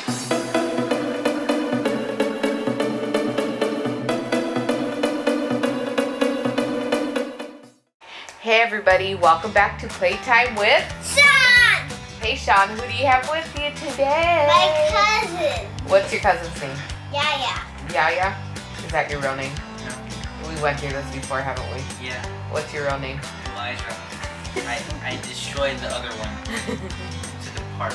Hey everybody, welcome back to Playtime with Sean! Hey Sean, who do you have with you today? My cousin. What's your cousin's name? Yaya. Yaya? Is that your real name? No. We went through this before, haven't we? Yeah. What's your real name? Elijah. I destroyed the other one to the park.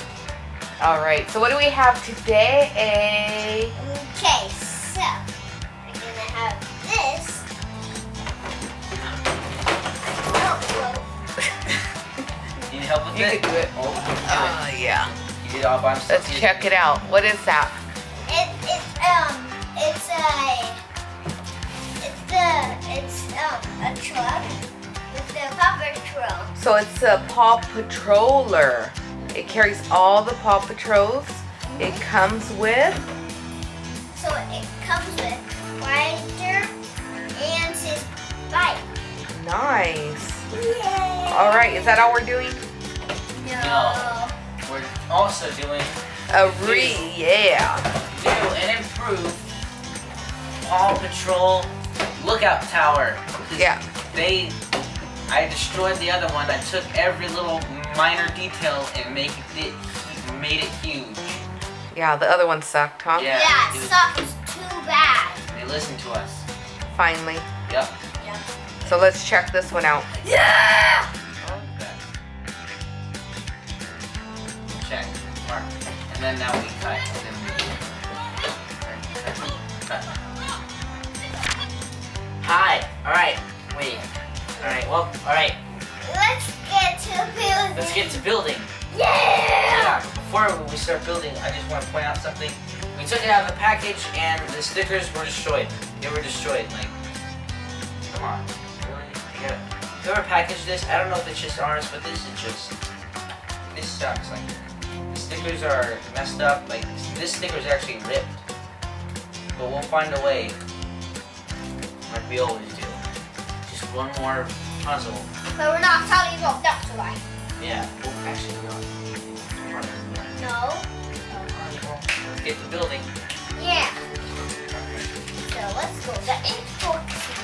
Alright, so what do we have today? Okay, so we're gonna have this. Need help with You it? can do it. Oh, Yeah. you did it all by yourself. Let's check it out. What is that? It's a truck with the Paw Patrol. So it's a Paw Patroller. It carries all the Paw Patrols. It comes with... So it comes with Ryder and his bike. Nice. Yay! Alright, is that all we're doing? No. We're also doing Yeah. new and improved Paw Patrol lookout tower. 'Cause Yeah. I destroyed the other one. I took every little minor detail and made it huge. Yeah, the other one sucked, huh? Yeah. Yeah, it sucks too bad. They listened to us. Finally. Yep. Yeah. So let's check this one out. Yeah! Okay. Check. Mark. And then now we cut. And then we cut. Hi. Alright. Wait. Alright, well, alright. Let's get to building. Let's get to building. Yeah! Before we start building, I just want to point out something. We took it out of the package and the stickers were destroyed. They were destroyed. Like, come on. Really? Whoever packaged this, I don't know if it's just ours, but this sucks. Like, the stickers are messed up. Like, this sticker is actually ripped. But we'll find a way, like we always do. Just one more puzzle. But we're not telling you about that tonight. Yeah. Well, actually, no. No? Alright, well, let's get to building. Yeah. So let's go. The unboxing.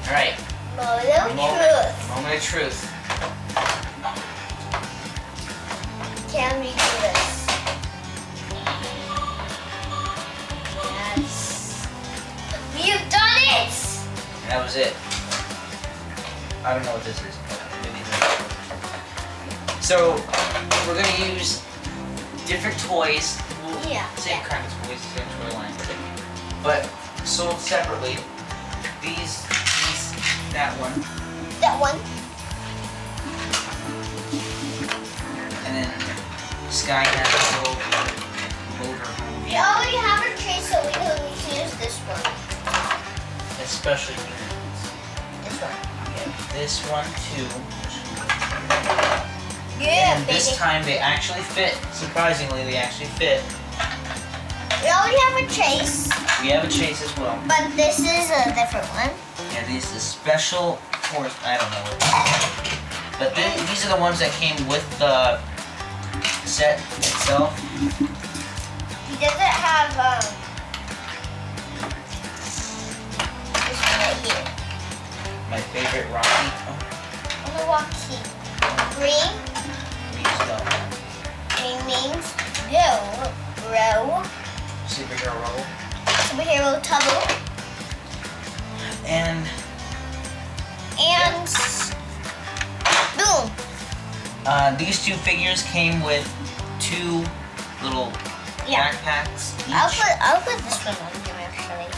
Alright. Moment of truth. Can we do this? Yes. We've done it! And that was it. I don't know what this is. Maybe this. So, we're going to use different toys. Yeah. Same kind of toys, same toy line. But sold separately. These, that one. That one. And then Sky has a little motor home. We already have a tree, so we don't need to use this one. Especially units. This one. This one too. Yeah, and this time they actually fit. Surprisingly, they actually fit. We already have a chase. We have a chase as well. But this is a different one. Yeah, these are special force. I don't know what it is. But these are the ones that came with the set itself. He doesn't have this one right here. My favorite Rocky. Milwaukee. Green. Green means go. Row. Superhero roll. Superhero tubble. And boom. These two figures came with two little backpacks each. I'll put this one on here actually.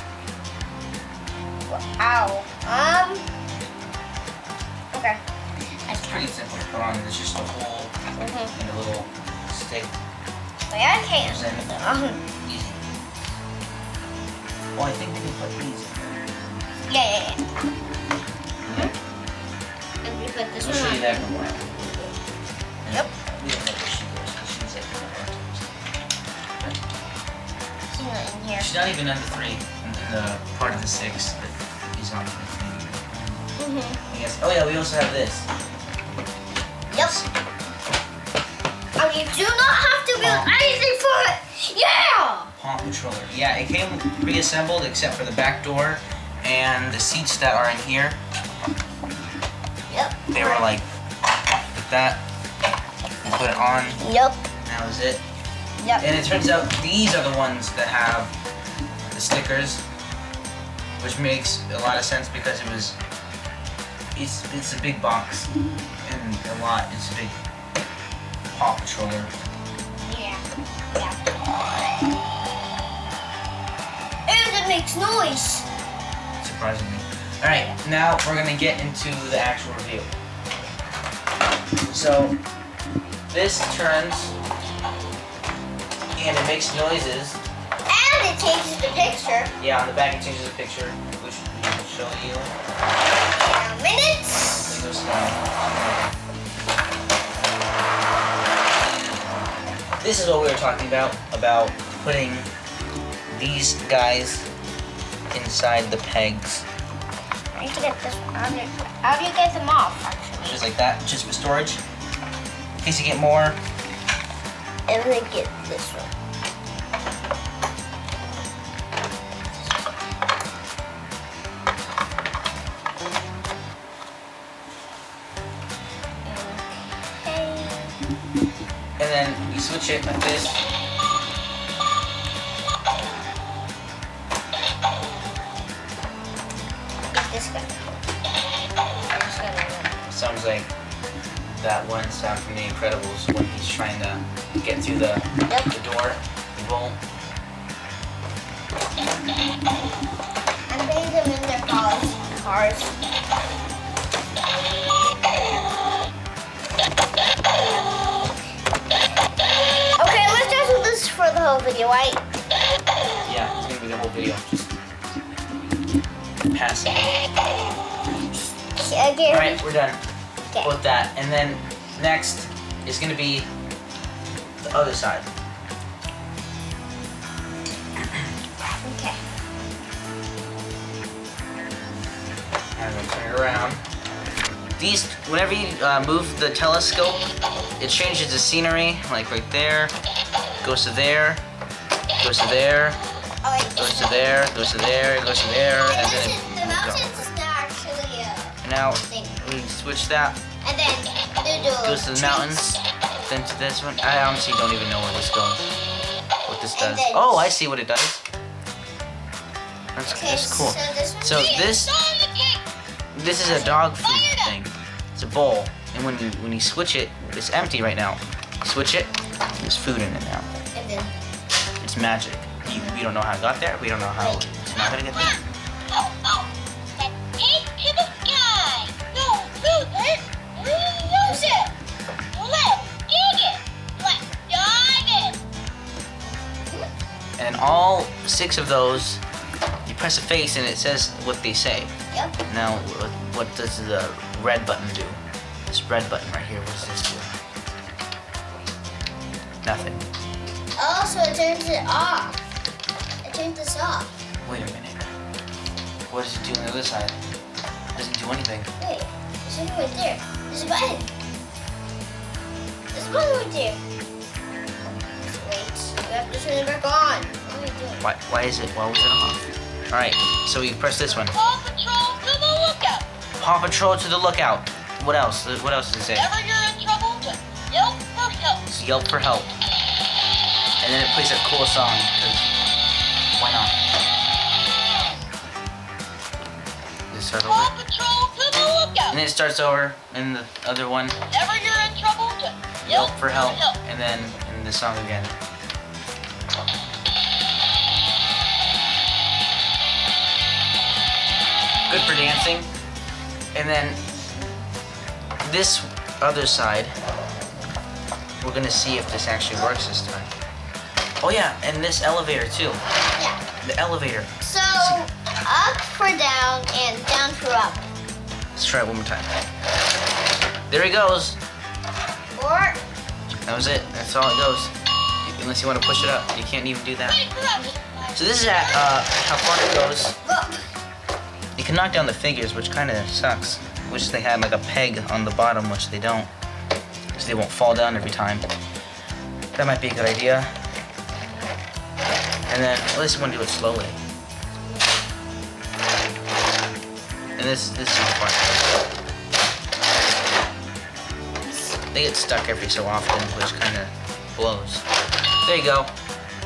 Wow. Okay. It's pretty simple to put on. It's just a hole and a little stick. Wait, I can't. Easy. Well, I think we can put these in there. Yeah. And we put this We'll one show on. you that in a while. Yep. We don't know where she goes, because she's like She's not in here. she's not even under 3 in the part of the 6 that he's on with me. I guess. Oh yeah, we also have this. Yep. And you do not have to build anything for it. Yeah! Paw Patroller. Yeah, it came reassembled except for the back door and the seats that are in here. Yep. They were like that. You put it on. Yep. That was it. Yep. And it turns out these are the ones that have the stickers, which makes a lot of sense because it's a big box and it's a big Paw Patroller. Yeah. And it makes noise. Surprisingly. Alright, now we're gonna get into the actual review. So this turns and it makes noises. And it changes the picture. Yeah, on the back it changes the picture, which we will show you. In a minute. It goes down. This is what we were talking about putting these guys inside the pegs. I need to get this one. How do you get them off, actually? Just like that, just for storage. In case you get more. And then get this one. And then you switch it like this. Get this guy. Sounds like that one sound from The Incredibles when he's trying to get through the door. He won't. I'm putting them in their cars. Okay, let's just do this for the whole video, right? Yeah, it's gonna be the whole video. Just passing. Okay. Alright, we're done Okay. with that. And then next is gonna be the other side. Okay. I'm gonna turn it around. These, whenever you move the telescope, it changes the scenery, like right there, goes to there, goes to there, goes to there, goes to there, goes to there, and then The mountains is not actually now thing. we switch that. And then do Goes to the mountains. Then to this one. I honestly don't even know where this goes. What this does. then- Oh, I see what it does. That's cool. So this one. So this is a dog food thing. It's a bowl, and when you switch it, it's empty right now. Switch it, there's food in it now. And then. It's magic. We don't know how it got there. We don't know how it's not gonna get there. Take to the sky. No, food. Use it. Let's dig it. Let's dive it. And all 6 of those, you press a face and it says what they say. Yep. Now, what does the red button do? This red button right here, what does this do? Nothing. Oh, so it turns it off. It turns this off. Wait a minute. What does it do on the other side? It doesn't do anything. Wait, there's something right there. There's a button. There's a button right there. Wait, we have to turn it back on. What are we doing? Why was it off? Alright, so you press this one. Paw Patrol to the lookout. Paw Patrol to the lookout. What else? What else does it say? Whenever you're in trouble, just yelp for help. It's yelp for help. And then it plays a cool song, because why not? Does it start over? Paw Patrol to the lookout. And then it starts over, and the other one, Whenever you're in trouble, just yelp for help, and then in the song again. Good for dancing. And then this other side, we're gonna see if this actually works this time. Oh yeah, and this elevator too. Yeah. The elevator. So, up for down and down for up. Let's try it one more time. There he goes. Or That was it. That's all it goes. Unless you want to push it up, you can't even do that. So this is at how far it goes. look. You can knock down the figures, which kind of sucks. Wish they had like a peg on the bottom, which they don't, so they won't fall down every time. That might be a good idea. And then at least you want to do it slowly. And this is fun. They get stuck every so often, which kind of blows. There you go.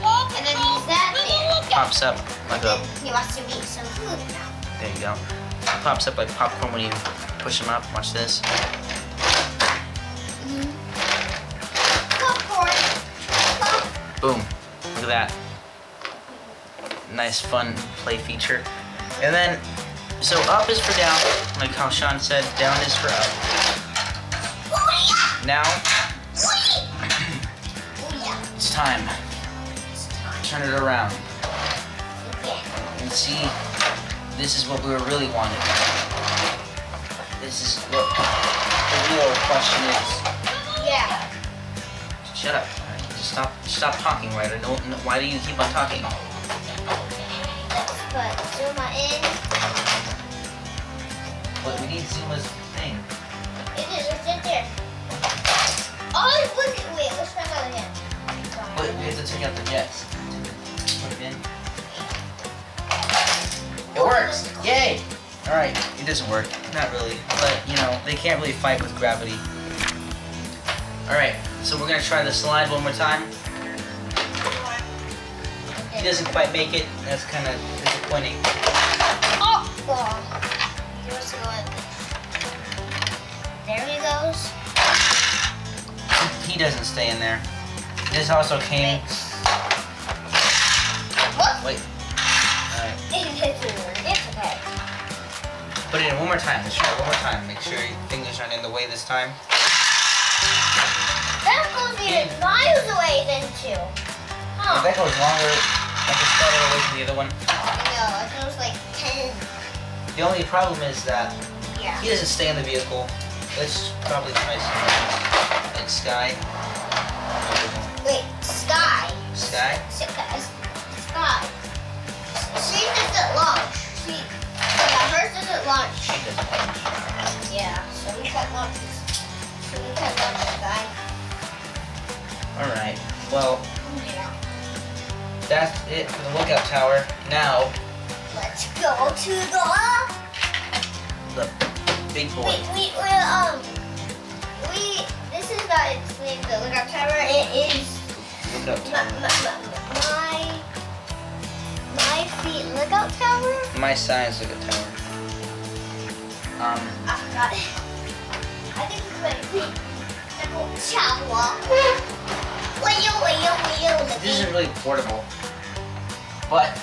And then use that there. Pops up like a. He wants to eat some food now. There you go. It pops up like popcorn when you push them up. Watch this. Popcorn. Boom. Look at that. Nice fun play feature. And then, so up is for down, like how Sean said, down is for up. Now, it's time. Turn it around. And see, this is what we were really wanting. This is what the real question is. Yeah. Shut up. Alright, just stop talking, Ryder. No, why do you keep on talking? Let's put Zuma in. But we need Zuma's thing. It is, it's right there. Oh, look, wait, let's try that again. But we have to take out the jets. Put it in. It works! Yay! Alright, it doesn't work. Not really. But, you know, they can't really fight with gravity. Alright, so we're gonna try the slide one more time. He doesn't quite make it. That's kind of disappointing. Oh! Yours going. There he goes. He doesn't stay in there. This also came. What? Wait. Alright. It's okay. Put it in one more time. Let's try it one more time. Make sure your fingers aren't in the way this time. That goes even miles away than two. If that goes longer, I can farther away from the other one. No, it goes like 10. The only problem is that Yeah. he doesn't stay in the vehicle. Let's probably try something like Sky. Wait, Sky. Sky? Sky. She doesn't launch. Hers doesn't launch. She doesn't. Yeah, so we can't launch this. So we can't launch Sky. Alright, well, Yeah. that's it for the lookout tower. Now, Let's go to the... big boy. This is not its name, the lookout tower. It is Lookout tower. my feet lookout tower. My size lookout tower. I got it. I think it's my feet lookout tower. This isn't really portable. But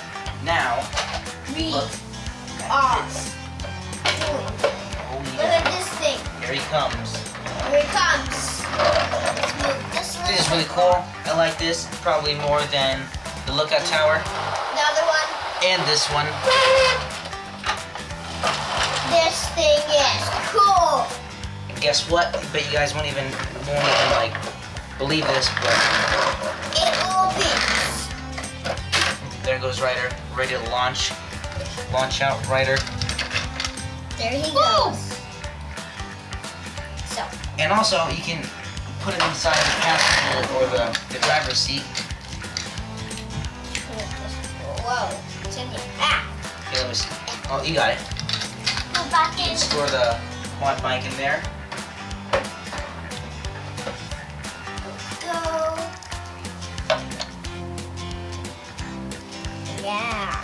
now, We look. are This. doing. Oh Look yeah. at this thing. Here he comes. Here it comes. Let's move this one. This is really cool. I like this probably more than the lookout tower Another one. and this one. This thing is cool. And guess what? I bet you guys won't even like believe this, but It opens. there goes Ryder, ready to launch. Launch out, Ryder. There he goes. So, And also, you can put it inside the passenger or the driver's seat. whoa, it's in your back. Okay, let me see. Oh, you got it. Go back You in. can store the quad bike in there. Go. Yeah.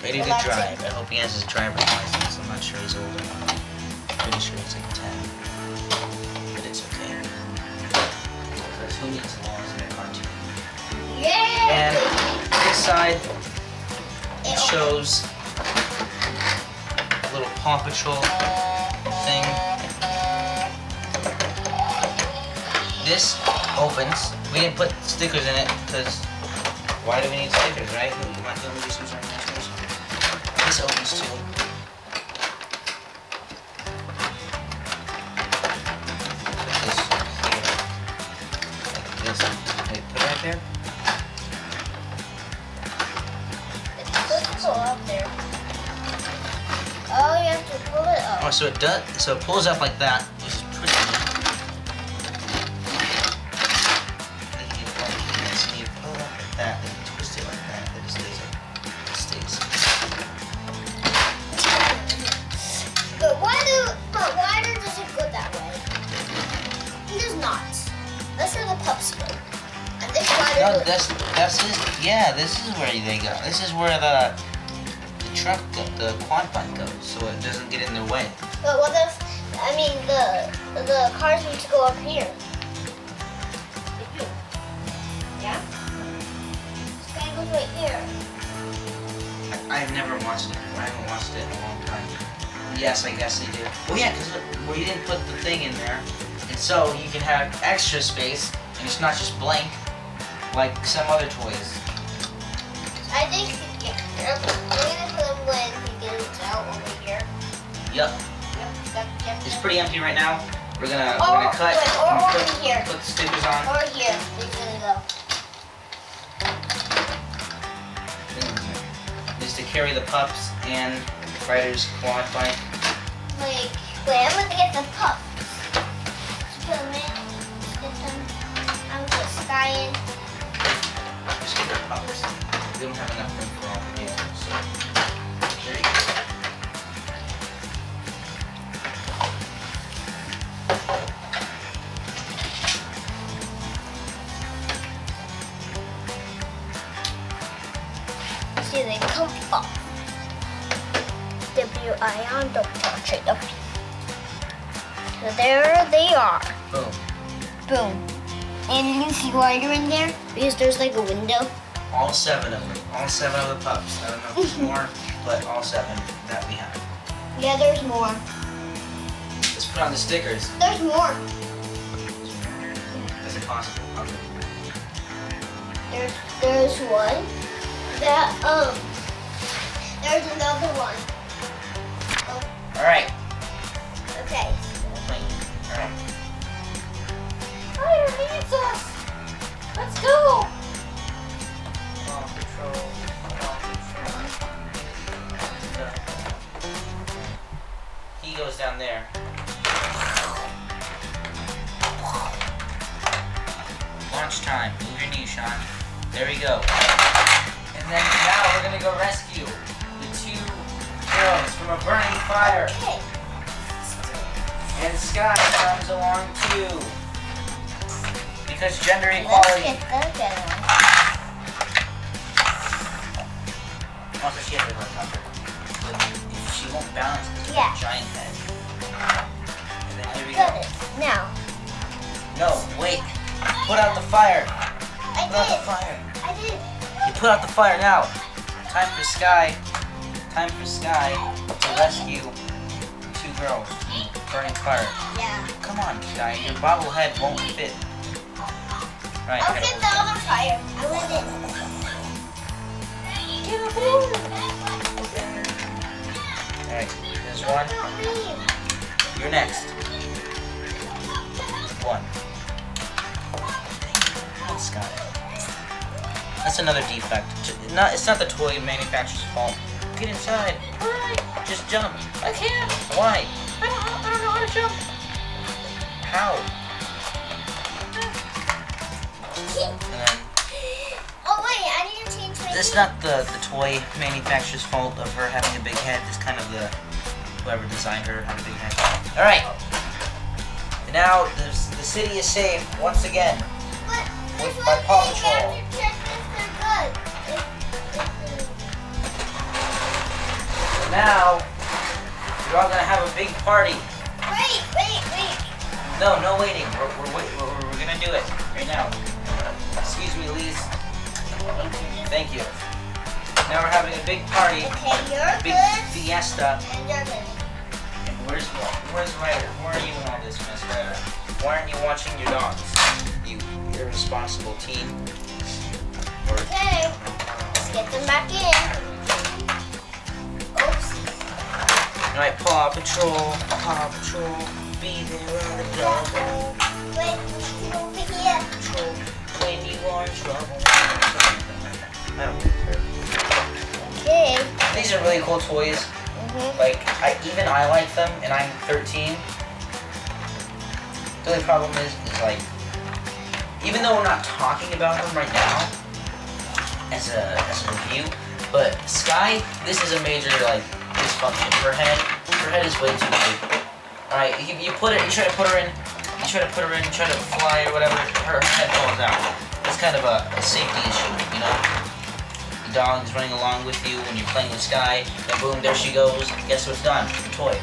Ready to Well, that's drive. I hope he has his driver's license. I'm not sure he's old enough. Pretty sure he's like 10. But it's okay. Because who needs laws in a cartoon? Yeah. And this side It shows a little Paw Patrol thing. This opens. We didn't put stickers in it because why do we need stickers, right? We might be able to do some sort of stickers. This opens too. Put this here. Like this. Wait, put it right there. Let's pull up there. Oh, you have to pull it up. Oh, so it does. So it pulls up like that, which is pretty neat. Then you pull it like this, and you pull it up like that, then you twist it like that, then it stays like it stays. But why does it go that way? He does not. That's where the pups go. And this No, rider that's his. Yeah, this is where they go. This is where the truck, the quad bike goes, so it doesn't get in their way. But what if, I mean, the cars need to go up here. Yeah? This guy goes right here. I've never watched it. I haven't watched it in a long time. Yes, I guess they do. Well, yeah, because we didn't put the thing in there, and so you can have extra space, and it's not just blank like some other toys. I think, yeah, we're gonna put him when he gets out over here. Yep. Yep. It's pretty empty right now. We're gonna Or cut or and over here. put the stickers on. Or here, he's gonna go. Is to carry the pups and Ryder's quad bike. Like, wait, I'm gonna get the pup. Let's put him in. Get them. I'm gonna put Sky in. Just get the pups. We don't have enough room for all the vehicles. So there you go. See, they come up. W-I-on, don't touch it. Okay. So there they are. Boom. Boom. And you can see Ryder in there because there's like a window. All 7 of them. All 7 of the pups. I don't know if there's more, but all 7 that we have. Yeah, there's more. Let's put on the stickers. There's more. Is it possible? Okay. There's one. There's another one. Oh, Alright. okay. Alright. Ryder needs us. Let's go. Paw Patrol. He goes down there. Launch time. Move your knee, Sean. There we go. And then now we're gonna go rescue the fire. Okay. And Sky comes along too. Because gender Let's equality. get the other one. Also, she has a helicopter. But she won't balance because of Yeah. a giant head. And then here we Got go. it. Now. No, wait. Put out the fire. I Put out the did. fire. I did. You put out the fire now. Time for Sky. Time for Sky to rescue two girls from burning fire. Yeah. Come on, Sky. Your bobblehead won't fit. Right, I'll I get gotta the other fire. I want it. Get a balloon. Alright, there's one. Not me. You're next. One. Come on, Sky. That's another defect. It's not the toy manufacturer's fault. Get inside. Alright. Just jump. I can't. Why? I don't know how to jump. How? And then, Oh wait, I need to change my. it's not the toy manufacturer's fault of her having a big head. It's kind of whoever designed her had a big head. Alright. Now the city is saved once again. But With there's my one Paw thing, Patrol. I have to check if they're good. Now you're all gonna have a big party. Wait. No, no waiting. We're gonna do it right now. Excuse me, Lise. Thank you. Now we're having a big party, Okay, you're a big good. fiesta. And you're good. And where's Ryder? Where are you in all this, Miss Ryder? Why aren't you watching your dogs? You irresponsible teen. Or, Okay. Let's get them back in. Oops. Alright, Paw Patrol, be there on the double. Wait, get over here. Patrol, when you are in trouble. I don't care. Okay. These are really cool toys. Like, even I like them, and I'm 13. The only problem is like, even though we're not talking about them right now as a review, but Sky, this is a major like dysfunction. Her head is way too big. All right, you try to put her in, try to fly or whatever, her head falls out. It's kind of a safety issue, you know. The dog is running along with you when you're playing with Sky, then boom, there she goes. Guess what's done? The toy.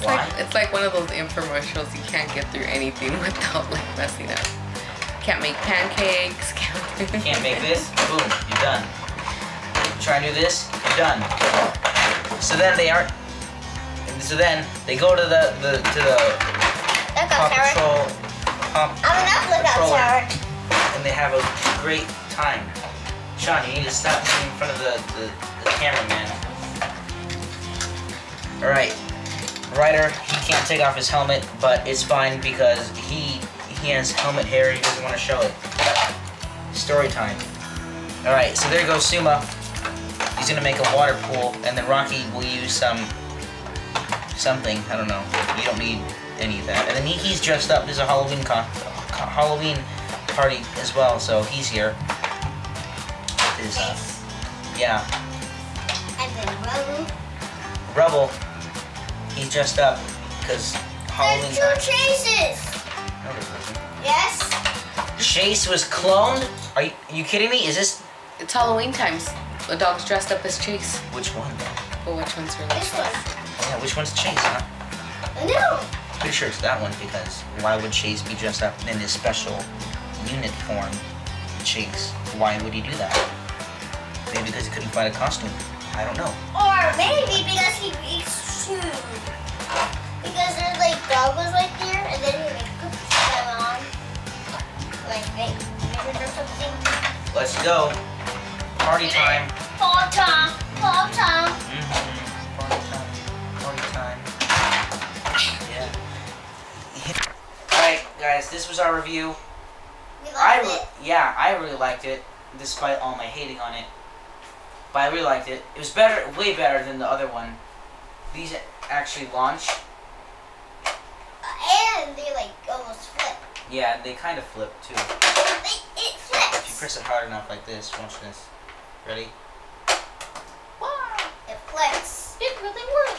Why? It's like one of those infomercials. You can't get through anything without like messing up. Can't make pancakes. Can't make this, boom, you're done. Try and do this, you're done. So then they aren't. So then they go to the Look Paw out, Sarah. Patrol, I'm enough look out, Patroller. Sarah. and they have a great time. Sean, you need to stop being in front of the cameraman. All right, Ryder, he can't take off his helmet, but it's fine because he has helmet hair. He doesn't want to show it. Story time. All right, so there goes Suma. He's gonna make a water pool, and then Rocky will use something. I don't know. You don't need any of that. And then he's dressed up. There's a Halloween party as well, so he's here. His, yeah. And then Rubble. He's dressed up because Halloween. there's two chases. No, there isn't. Yes. Chase was cloned? Are you kidding me? Is this It's Halloween times. The dog's dressed up as Chase. which one? But which one's really This one. Yeah, which one's Chase, huh? No. Pretty sure it's that one because why would Chase be dressed up in his special unit form? Chase. Why would he do that? Maybe because he couldn't find a costume. I don't know. Or maybe because he eats food. Because there's like goggles right there, and then he like puts them on. Like maybe or something. Let's go. Party time. Fall time. Fall time. Party time. Yeah. Alright, guys, this was our review. We loved it. Yeah, I really liked it, despite all my hating on it. But I really liked it. It was better, way better than the other one. These actually launch. And they like almost flip. Yeah, they kind of flip too. It If you flips. press it hard enough like this, watch this. Ready? Wow. It flips. It really works.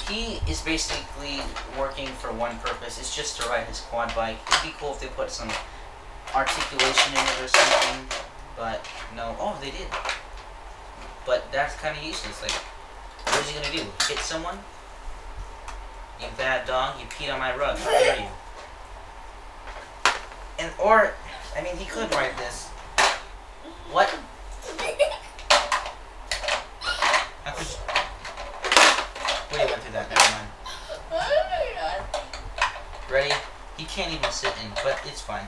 he is basically working for one purpose. It's just to ride his quad bike. It'd be cool if they put some articulation in it or something. But no. Oh, they did. But that's kind of useless. Like, what is he gonna do? Hit someone? You bad dog! You peed on my rug. How dare you? And or, I mean, he could ride this. What? How could you? Wait, I went through that. Never mind. Ready? He can't even sit in, but it's fine.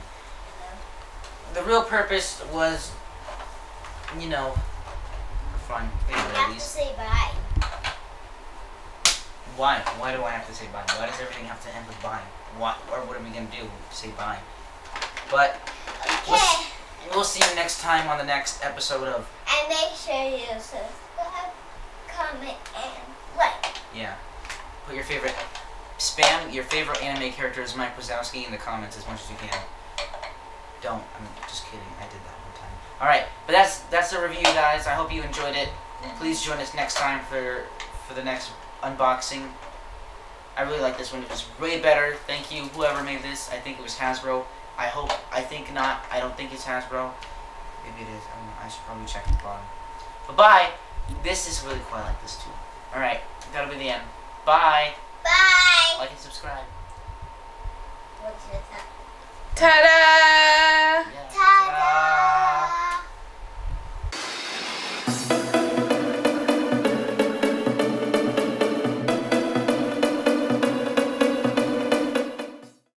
The real purpose was, you know, for fun. You have to say bye. Why? Why do I have to say bye? Why does everything have to end with bye? What? Or what are we gonna do? Say bye. But Okay. we'll see you next time on the next episode of. And make sure you subscribe, comment, and like. Yeah. Put your favorite. Spam your favorite anime characters, Mike Wazowski, in the comments as much as you can. Don't. I'm just kidding. I did that one time. All right. But that's the review, guys. I hope you enjoyed it. Please join us next time for the next unboxing. I really like this one. It was way better. Thank you, whoever made this. I think it was Hasbro. I think not. I don't think it's Hasbro. Maybe it is. I don't know. I should probably check at the bottom. But bye. This is really cool. I like this too. Alright. That'll be the end. Bye. Bye. Like and subscribe. What's your time? Ta-da!